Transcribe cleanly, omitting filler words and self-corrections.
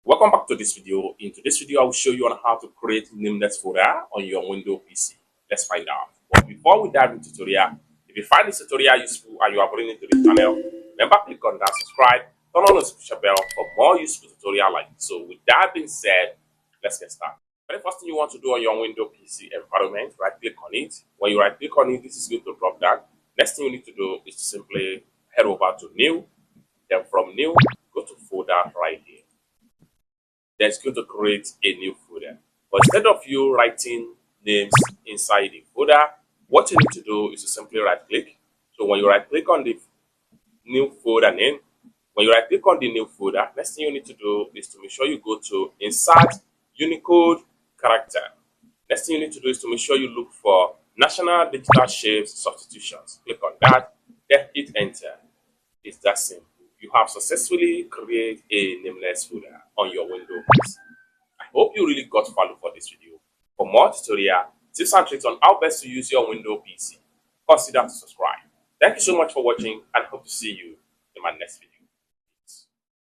Welcome back to this video. In today's video, I will show you on how to create Nameless folder on your Windows PC. Let's find out. But before we dive into the tutorial, if you find this tutorial useful and you are brand new to this channel, remember click on that subscribe, turn on the notification bell for more useful tutorial like this. So with that being said, let's get started. The very first thing you want to do on your Windows PC environment, right click on it. When you right click on it, this is going to drop down. Next thing you need to do is to simply head over to new, then from new, go to folder right here. Then it's going to create a new folder. But instead of you writing names inside the folder, what you need to do is to simply right click. So when you right click on the new folder name, when you right click on the new folder, next thing you need to do is to make sure you go to insert Unicode character. Next thing you need to do is to make sure you look for National Digital Shapes Substitutions. Click on that, then hit enter. It's that simple. You have successfully created a Nameless folder on your Windows PC. I hope you really got value for this video. For more tutorial, tips and tricks on how best to use your Windows PC, consider to subscribe. Thank you so much for watching and hope to see you in my next video.